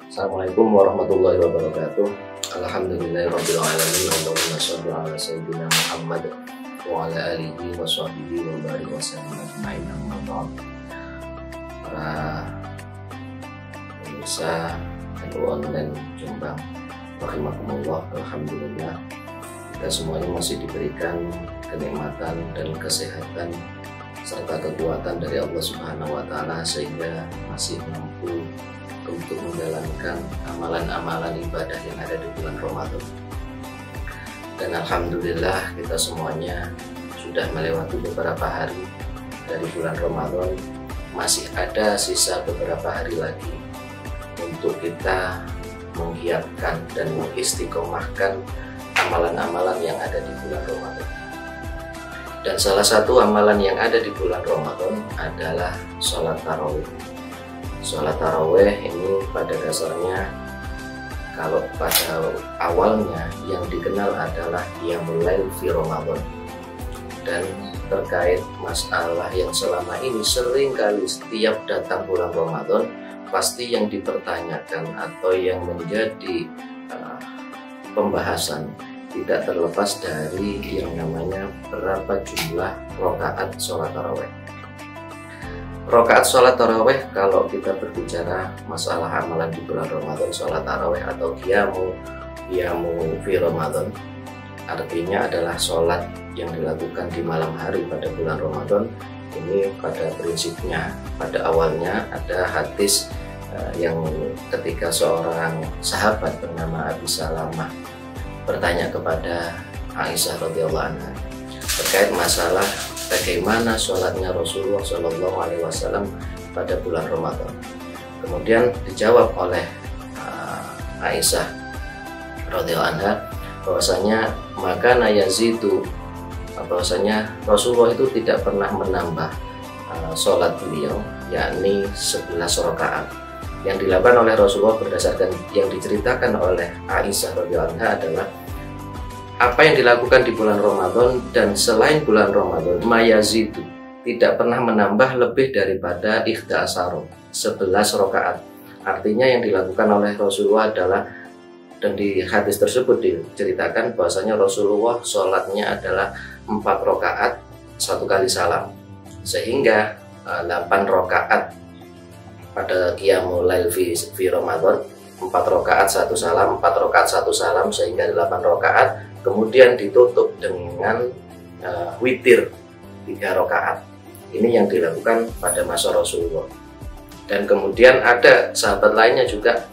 Assalamualaikum warahmatullahi wabarakatuh. Alhamdulillahirabbil alamin. Allahumma shalli ala sayyidina Muhammad wa ala alihi wa sahbihi wa barik wa sallim ajma'in. Amma ba'd. Para pemirsa NU Online Jombang, rahimakumullah, alhamdulillah kita semuanya masih diberikan kenikmatan dan kesehatan serta kekuatan dari Allah Subhanahu wa taala sehingga masih mampu untuk menjalankan amalan-amalan ibadah yang ada di bulan Ramadan. Dan alhamdulillah kita semuanya sudah melewati beberapa hari dari bulan Ramadan. Masih ada sisa beberapa hari lagi untuk kita menggiatkan dan mengistiqomahkan amalan-amalan yang ada di bulan Ramadan. Dan salah satu amalan yang ada di bulan Ramadan adalah sholat tarawih. Sholat tarawih ini pada dasarnya, kalau pada awalnya yang dikenal adalah qiyamul lail fi Ramadan. Dan terkait masalah yang selama ini sering kali setiap datang bulan Ramadan pasti yang dipertanyakan atau yang menjadi pembahasan tidak terlepas dari yang namanya berapa jumlah rakaat sholat tarawih. Rakaat sholat tarawih, kalau kita berbicara masalah amalan di bulan Ramadan, sholat tarawih atau qiyamu fi Ramadan, artinya adalah sholat yang dilakukan di malam hari pada bulan Ramadan. Ini pada prinsipnya, pada awalnya ada hadis yang ketika seorang sahabat bernama Abi Salamah bertanya kepada Aisyah radhiyallahu anha terkait masalah bagaimana sholatnya Rasulullah Shallallahu Alaihi Wasallam pada bulan Ramadan. Kemudian dijawab oleh Aisyah radhiyallahu anha bahwasanya maka yazidu, bahwasanya Rasulullah itu tidak pernah menambah sholat beliau, yakni 11 rakaat. Yang dilakukan oleh Rasulullah berdasarkan yang diceritakan oleh Aisyah radhiyallahu anha adalah apa yang dilakukan di bulan Ramadan dan selain bulan Ramadan, mayazidu, tidak pernah menambah lebih daripada 11 rakaat. Artinya yang dilakukan oleh Rasulullah adalah, dan di hadis tersebut diceritakan bahwasanya Rasulullah sholatnya adalah 4 rakaat 1 kali salam, sehingga 8 rakaat pada qiyamul lail fi Ramadan, 4 rakaat 1 salam, 4 rakaat 1 salam, sehingga 8 rakaat. Kemudian ditutup dengan witir 3 rakaat. Ini yang dilakukan pada masa Rasulullah. Dan kemudian ada sahabat lainnya juga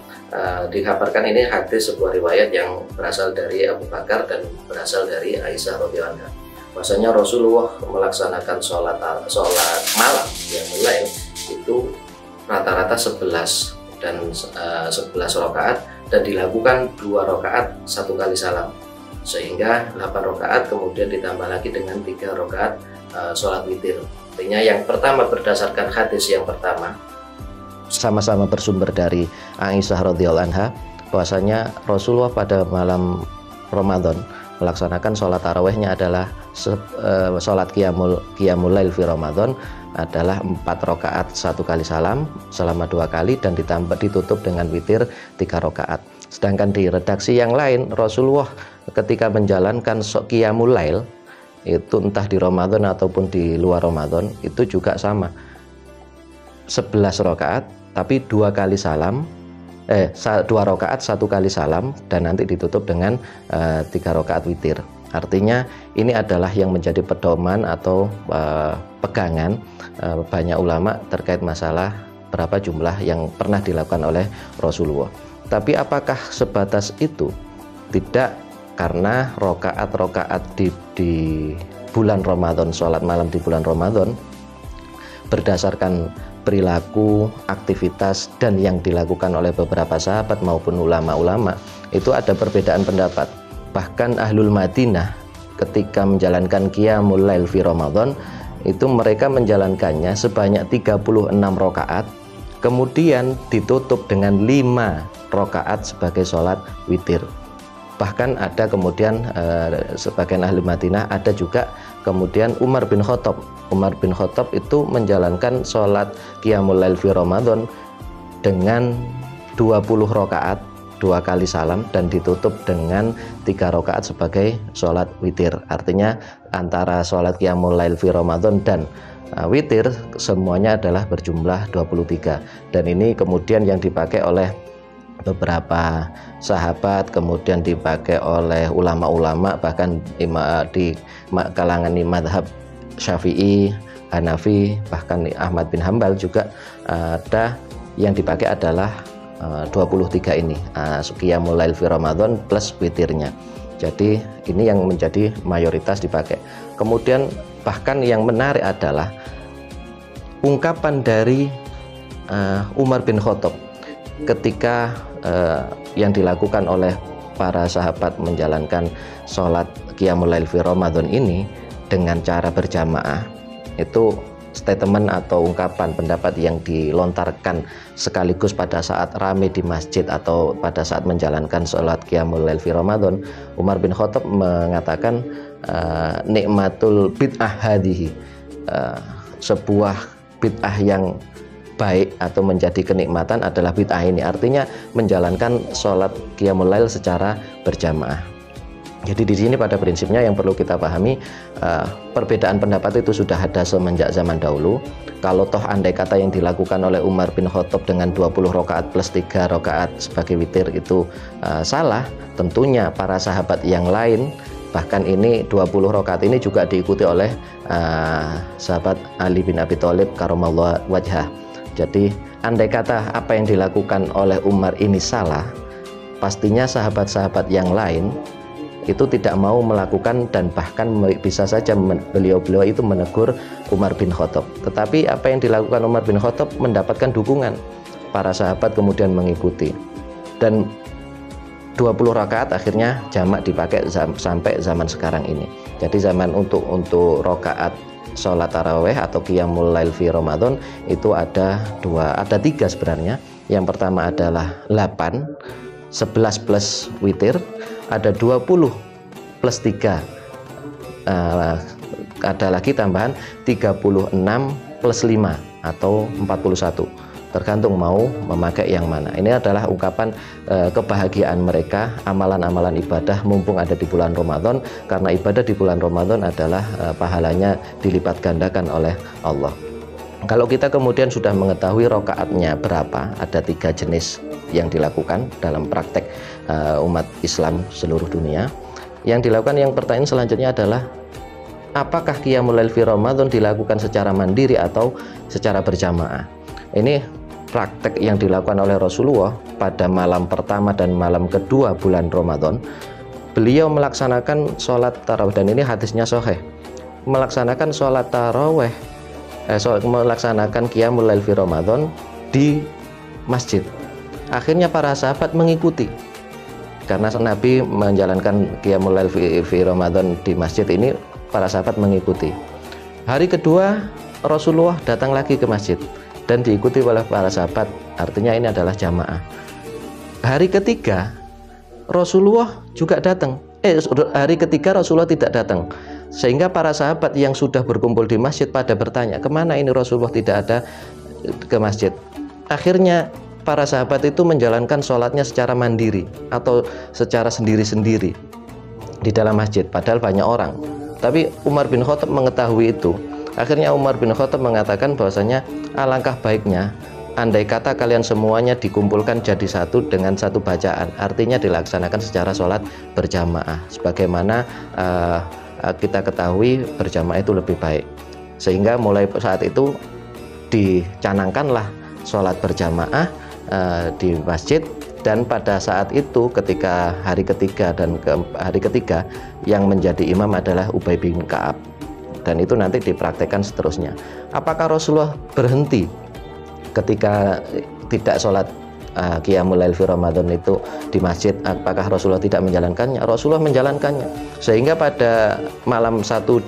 dikabarkan, ini hadis sebuah riwayat yang berasal dari Abu Bakar dan berasal dari Aisyah radhiyallahu anha. Bahwasanya Rasulullah melaksanakan sholat malam yang mulai itu rata-rata 11 dan 11 rakaat, dan dilakukan 2 rakaat 1 kali salam, sehingga 8 rakaat kemudian ditambah lagi dengan 3 rakaat sholat witir. Artinya yang pertama berdasarkan hadis yang pertama sama-sama bersumber dari Aisyah radhiyallahu anha bahwasanya Rasulullah pada malam Ramadan melaksanakan sholat tarawihnya adalah sholat qiyamul lail fi Ramadan adalah 4 rakaat 1 kali salam selama 2 kali, dan ditutup dengan witir 3 rakaat. Sedangkan di redaksi yang lain, Rasulullah ketika menjalankan qiyamul lail itu entah di Ramadan ataupun di luar Ramadan itu juga sama, 11 rakaat tapi 2 kali salam, 2 rakaat 1 kali salam, dan nanti ditutup dengan 3 rakaat witir. Artinya ini adalah yang menjadi pedoman atau pegangan banyak ulama terkait masalah berapa jumlah yang pernah dilakukan oleh Rasulullah. Tapi apakah sebatas itu? Tidak, karena rokaat-rokaat di bulan Ramadan, sholat malam di bulan Ramadan, berdasarkan perilaku, aktivitas, dan yang dilakukan oleh beberapa sahabat maupun ulama-ulama, itu ada perbedaan pendapat. Bahkan Ahlul Madinah ketika menjalankan qiyamul lail fi Ramadan, itu mereka menjalankannya sebanyak 36 rakaat, kemudian ditutup dengan 5 rakaat sebagai sholat witir. Bahkan ada kemudian sebagian ahli Madinah, ada juga kemudian Umar bin Khattab itu menjalankan sholat qiyamul lail fi Ramadan dengan 20 rakaat 2 kali salam dan ditutup dengan 3 rakaat sebagai sholat witir. Artinya antara sholat qiyamul lail fi Ramadan dan witir semuanya adalah berjumlah 23, dan ini kemudian yang dipakai oleh beberapa sahabat, kemudian dipakai oleh ulama-ulama, bahkan di kalangan madhab Syafi'i, Hanafi, bahkan Ahmad bin Hambal juga ada yang dipakai adalah 23 ini, qiyamul lail fi Ramadan plus witirnya. Jadi ini yang menjadi mayoritas dipakai. Kemudian bahkan yang menarik adalah ungkapan dari Umar bin Khattab ketika yang dilakukan oleh para sahabat menjalankan sholat qiyamul lail fi Ramadan ini dengan cara berjamaah. Itu statement atau ungkapan pendapat yang dilontarkan sekaligus pada saat ramai di masjid atau pada saat menjalankan sholat qiyamul lail fi Ramadan. Umar bin Khattab mengatakan nikmatul bid'ah hadhihi, sebuah bid'ah yang baik atau menjadi kenikmatan adalah bid'ah ini, artinya menjalankan sholat qiyamul lail secara berjamaah. Jadi di sini pada prinsipnya yang perlu kita pahami, perbedaan pendapat itu sudah ada semenjak zaman dahulu. Kalau toh andai kata yang dilakukan oleh Umar bin Khattab dengan 20 rakaat plus 3 rakaat sebagai witir itu salah, tentunya para sahabat yang lain, bahkan ini 20 rakaat ini juga diikuti oleh sahabat Ali bin Abi Thalib karramallahu wajhah. Jadi andai kata apa yang dilakukan oleh Umar ini salah, pastinya sahabat-sahabat yang lain itu tidak mau melakukan, dan bahkan bisa saja beliau-beliau itu menegur Umar bin Khattab. Tetapi apa yang dilakukan Umar bin Khattab mendapatkan dukungan para sahabat, kemudian mengikuti, dan 20 rakaat akhirnya jamak dipakai sampai zaman sekarang ini. Jadi zaman untuk rakaat sholat taraweh atau qiyamul lail fi Ramadan itu ada 3 sebenarnya. Yang pertama adalah 8, 11 plus witir, ada 20 plus 3, ada lagi tambahan 36 plus 5 atau 41, tergantung mau memakai yang mana. Ini adalah ungkapan kebahagiaan mereka, amalan-amalan ibadah mumpung ada di bulan Ramadan, karena ibadah di bulan Ramadan adalah pahalanya dilipat gandakan oleh Allah. Kalau kita kemudian sudah mengetahui rokaatnya berapa, ada 3 jenis yang dilakukan dalam praktek umat Islam seluruh dunia. Yang dilakukan, yang pertanyaan selanjutnya adalah apakah qiyamul lail fi Ramadan dilakukan secara mandiri atau secara berjamaah? Ini praktek yang dilakukan oleh Rasulullah pada malam pertama dan malam kedua bulan Ramadan. Beliau melaksanakan sholat tarawih, dan ini hadisnya sahih, melaksanakan sholat tarawih, melaksanakan qiyamul lail fi Ramadan di masjid. Akhirnya para sahabat mengikuti, karena Nabi menjalankan qiyamul lail fi Ramadan di masjid ini, para sahabat mengikuti. Hari kedua Rasulullah datang lagi ke masjid dan diikuti oleh para sahabat, artinya ini adalah jamaah. Hari ketiga Rasulullah juga datang, hari ketiga Rasulullah tidak datang, sehingga para sahabat yang sudah berkumpul di masjid pada bertanya, kemana ini Rasulullah tidak ada ke masjid. Akhirnya para sahabat itu menjalankan sholatnya secara mandiri atau secara sendiri-sendiri di dalam masjid, padahal banyak orang. Tapi Umar bin Khattab mengetahui itu. Akhirnya Umar bin Khattab mengatakan bahwasanya alangkah baiknya andai kata kalian semuanya dikumpulkan jadi satu dengan satu bacaan, artinya dilaksanakan secara sholat berjamaah, sebagaimana kita ketahui berjamaah itu lebih baik. Sehingga mulai saat itu dicanangkanlah sholat berjamaah di masjid, dan pada saat itu ketika hari ketiga hari ketiga yang menjadi imam adalah Ubay bin Ka'ab, dan itu nanti dipraktekkan seterusnya. Apakah Rasulullah berhenti ketika tidak sholat qiyamul lail fi Ramadan itu di masjid? Apakah Rasulullah tidak menjalankannya? Rasulullah menjalankannya, sehingga pada malam 1-2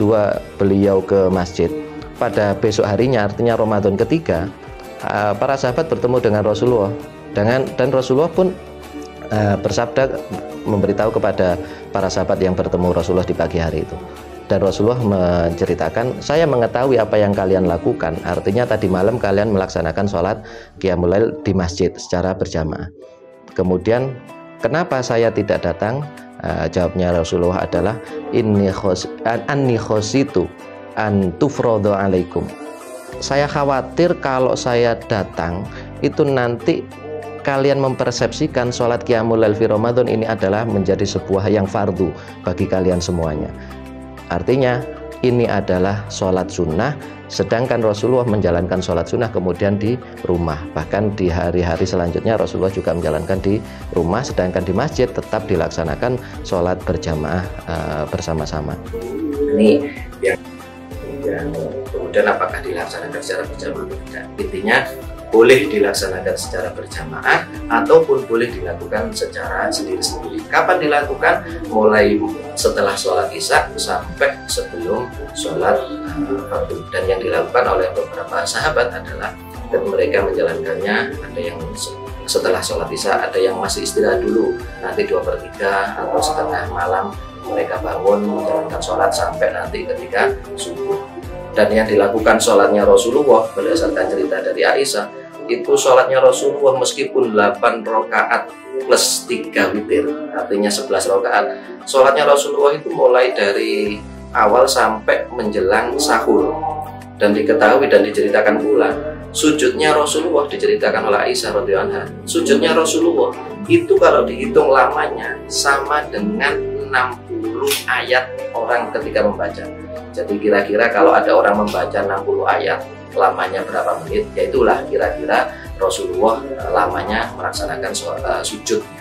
beliau ke masjid, pada besok harinya artinya Ramadan ketiga, para sahabat bertemu dengan Rasulullah, dan Rasulullah pun bersabda, memberitahu kepada para sahabat yang bertemu Rasulullah di pagi hari itu, Dan Rasulullah menceritakan, saya mengetahui apa yang kalian lakukan. Artinya tadi malam kalian melaksanakan sholat qiyamul lail di masjid secara berjamaah. Kemudian kenapa saya tidak datang? Jawabnya Rasulullah adalah anni khositu an tufrodo alaikum. Saya khawatir kalau saya datang itu nanti kalian mempersepsikan sholat qiyamul lail fi Ramadan ini adalah menjadi sebuah yang fardu bagi kalian semuanya. Artinya ini adalah sholat sunnah, sedangkan Rasulullah menjalankan sholat sunnah kemudian di rumah. Bahkan di hari-hari selanjutnya Rasulullah juga menjalankan di rumah, sedangkan di masjid tetap dilaksanakan sholat berjamaah bersama-sama. Ini yang kemudian apakah dilaksanakan secara berjamaah atau tidak? Intinya boleh dilaksanakan secara berjamaah ataupun boleh dilakukan secara sendiri-sendiri. Kapan dilakukan? Mulai setelah sholat isya sampai sebelum sholat fardu. Dan yang dilakukan oleh beberapa sahabat adalah mereka menjalankannya, ada yang setelah sholat isya, ada yang masih istirahat dulu, nanti 2/3 atau setengah malam mereka bangun menjalankan sholat sampai nanti ketika subuh. Dan yang dilakukan sholatnya Rasulullah berdasarkan cerita dari Aisyah, itu sholatnya Rasulullah meskipun 8 rakaat plus 3 witir, artinya 11 rakaat. Sholatnya Rasulullah itu mulai dari awal sampai menjelang sahur. Dan diketahui dan diceritakan pula, sujudnya Rasulullah diceritakan oleh Aisyah radhiyallahu anha. Sujudnya Rasulullah itu kalau dihitung lamanya sama dengan 60 ayat orang ketika membaca. Jadi kira-kira kalau ada orang membaca 60 ayat, lamanya berapa menit? Ya itulah kira-kira Rasulullah lamanya melaksanakan sujudnya.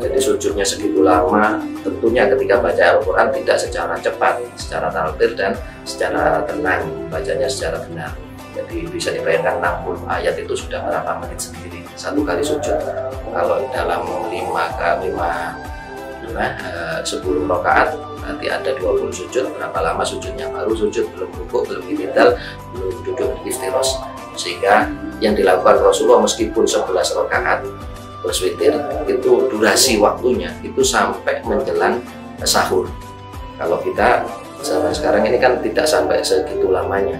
Jadi sujudnya segitu lama, tentunya ketika baca Al-Quran tidak secara cepat, secara talqir dan secara tenang, bacanya secara benar. Jadi bisa dibayangkan 60 ayat itu sudah berapa menit sendiri satu kali sujud. Kalau dalam 10 rakaat berarti ada 20 sujud. Berapa lama sujudnya? Baru sujud, belum rukuk, belum i'tidal, belum duduk iftirash. Sehingga yang dilakukan Rasulullah meskipun 11 rakaat plus witir, itu durasi waktunya itu sampai menjelang sahur. Kalau kita zaman sekarang ini kan tidak sampai segitu lamanya.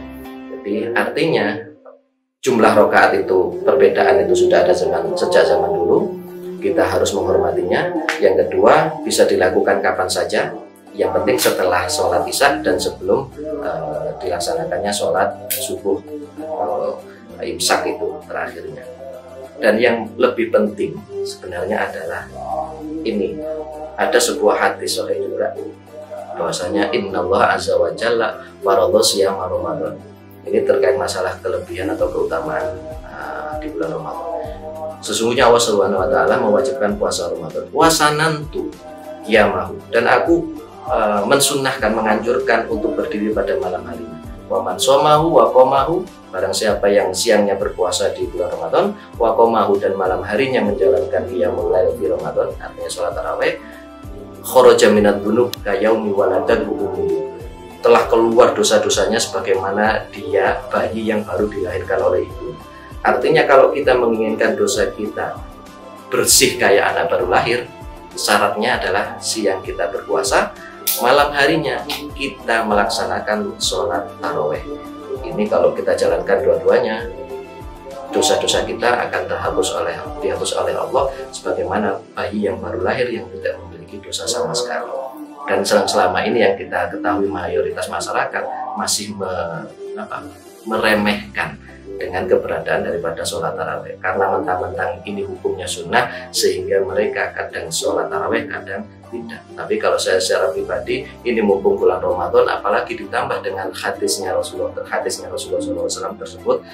Jadi artinya jumlah rakaat itu, perbedaan itu sudah ada sejak zaman dulu. Kita harus menghormatinya. Yang kedua, bisa dilakukan kapan saja. Yang penting setelah sholat isya dan sebelum dilaksanakannya sholat subuh, imsak itu terakhirnya. Dan yang lebih penting sebenarnya adalah ini, ada sebuah hadis sahih juga bahwasanya innallaha azza wa jalla faradha shiyam Ramadan. Ini terkait masalah kelebihan atau keutamaan di bulan Ramadan. Sesungguhnya Allah Subhanahu wa taala mewajibkan puasa Ramadan. Wasanantu qiyamahu, dan aku mensunnahkan, menganjurkan untuk berdiri pada malam harinya. Wa man somahu wa qomahu, barang siapa yang siangnya berpuasa di bulan Ramadan, wa qomahu, dan malam harinya menjalankan qiyamul lail di Ramadan, artinya sholat tarawih, kharaja minad dzunub kayaumi waladatu ummuhu, telah keluar dosa-dosanya sebagaimana dia bayi yang baru dilahirkan oleh ibu. Artinya kalau kita menginginkan dosa kita bersih kayak anak baru lahir, syaratnya adalah siang kita berpuasa, malam harinya kita melaksanakan sholat taraweh. Ini kalau kita jalankan dua-duanya, dosa-dosa kita akan dihapus oleh Allah sebagaimana bayi yang baru lahir yang tidak memiliki dosa sama sekali. Dan selama ini yang kita ketahui mayoritas masyarakat masih meremehkan dengan keberadaan daripada sholat taraweh, karena mentang-mentang ini hukumnya sunnah sehingga mereka kadang sholat taraweh kadang tidak. Tapi kalau saya secara pribadi, ini mumpung bulan Ramadan, apalagi ditambah dengan hadisnya Rasulullah SAW tersebut,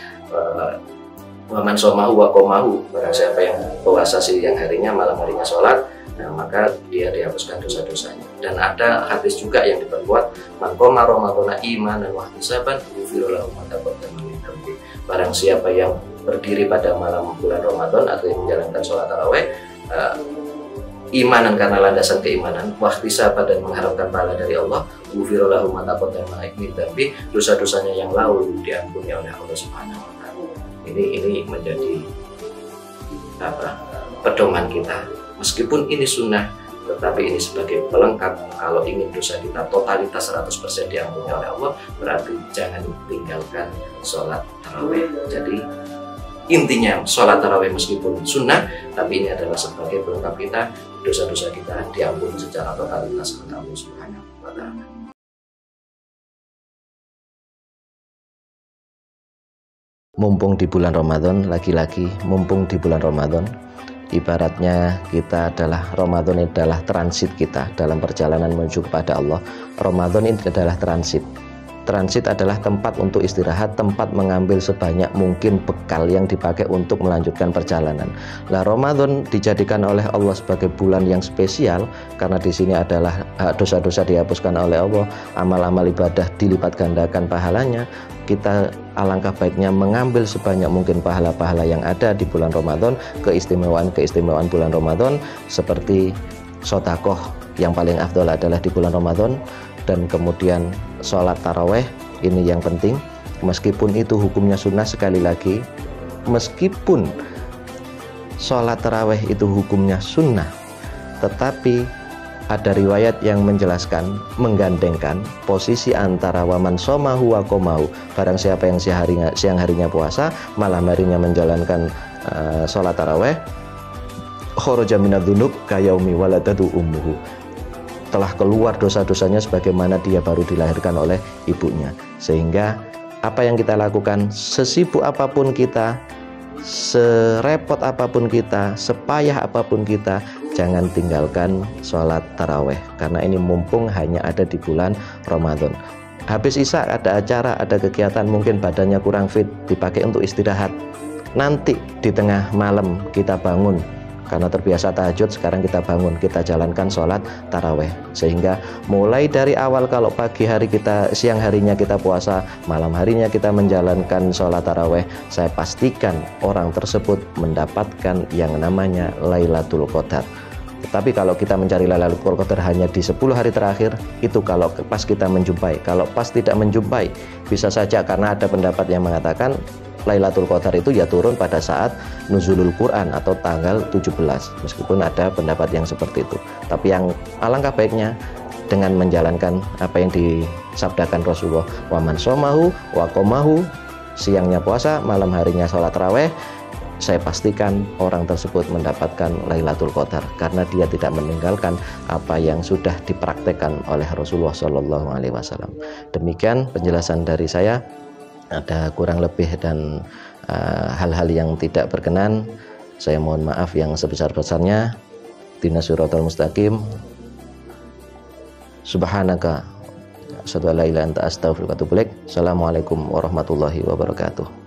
waman somahu wa qomahu, barang siapa yang puasa siang harinya malam harinya sholat, nah maka dia dihapuskan dosa-dosanya. Dan ada hadis juga yang diperkuat, man qoma ramadhana imanan wa ihtisaban ghufira lahu ma taqaddama min dhanbi. Barang siapa yang berdiri pada malam bulan Ramadan atau yang menjalankan sholat taraweh imanan karena landasan keimanan, wa ihtisaban dan mengharapkan pahala dari Allah, ghufira lahu ma taqaddama min dhanbi, dosa-dosanya yang lalu diampuni oleh Allah Subhanahu wa taala. Ini menjadi pedoman kita. Meskipun ini sunnah, tetapi ini sebagai pelengkap. Kalau ingin dosa kita totalitas 100% diampuni oleh Allah, berarti jangan tinggalkan sholat tarawih. Jadi intinya sholat tarawih meskipun sunnah, tapi ini adalah sebagai pelengkap kita, dosa-dosa kita diampuni secara totalitas oleh Allah Subhanahu wa Ta'ala. Mumpung di bulan Ramadan, lagi-lagi mumpung di bulan Ramadan, ibaratnya kita adalah Ramadan ini adalah transit kita dalam perjalanan menuju kepada Allah. Ramadan ini adalah transit. Transit adalah tempat untuk istirahat, tempat mengambil sebanyak mungkin bekal yang dipakai untuk melanjutkan perjalanan. Lah, Ramadan dijadikan oleh Allah sebagai bulan yang spesial karena di sini adalah dosa-dosa dihapuskan oleh Allah, amal-amal ibadah dilipat gandakan pahalanya. Kita alangkah baiknya mengambil sebanyak mungkin pahala-pahala yang ada di bulan Ramadan, keistimewaan bulan Ramadan, seperti sodakoh yang paling afdol adalah di bulan Ramadan, dan kemudian sholat taraweh ini yang penting, meskipun itu hukumnya sunnah. Sekali lagi, meskipun sholat taraweh itu hukumnya sunnah, tetapi ada riwayat yang menjelaskan, menggandengkan posisi antara waman somahu wa komahu, barang siapa yang siang harinya puasa, malam harinya menjalankan sholat taraweh, kharaja minadz-dzunub kayaumi waladatu ummuhu, telah keluar dosa-dosanya sebagaimana dia baru dilahirkan oleh ibunya. Sehingga apa yang kita lakukan, sesibuk apapun kita, serepot apapun kita, sepayah apapun kita, jangan tinggalkan sholat taraweh, karena ini mumpung hanya ada di bulan Ramadan. Habis isya ada acara, ada kegiatan, mungkin badannya kurang fit, dipakai untuk istirahat. Nanti di tengah malam kita bangun, karena terbiasa tahajud, sekarang kita bangun, kita jalankan sholat taraweh. Sehingga mulai dari awal, kalau pagi hari kita, siang harinya kita puasa, malam harinya kita menjalankan sholat taraweh, saya pastikan orang tersebut mendapatkan yang namanya Lailatul Qadar. Tetapi kalau kita mencari Lailatul Qadar hanya di 10 hari terakhir, itu kalau pas kita menjumpai. Kalau pas tidak menjumpai, bisa saja karena ada pendapat yang mengatakan Lailatul Qadar itu ya turun pada saat nuzulul Quran atau tanggal 17, meskipun ada pendapat yang seperti itu. Tapi yang alangkah baiknya dengan menjalankan apa yang disabdakan Rasulullah, waman somahu wa komahu, siangnya puasa, malam harinya sholat taraweh, saya pastikan orang tersebut mendapatkan Lailatul Qadar karena dia tidak meninggalkan apa yang sudah dipraktekkan oleh Rasulullah SAW. Demikian penjelasan dari saya. Ada kurang lebih dan hal-hal yang tidak berkenan, saya mohon maaf yang sebesar-besarnya. Ihdinas siratal mustaqim. Subhanaka asyhadu an la ilaha illa anta astaghfiruka wa atubu ilaik. Assalamualaikum warahmatullahi wabarakatuh.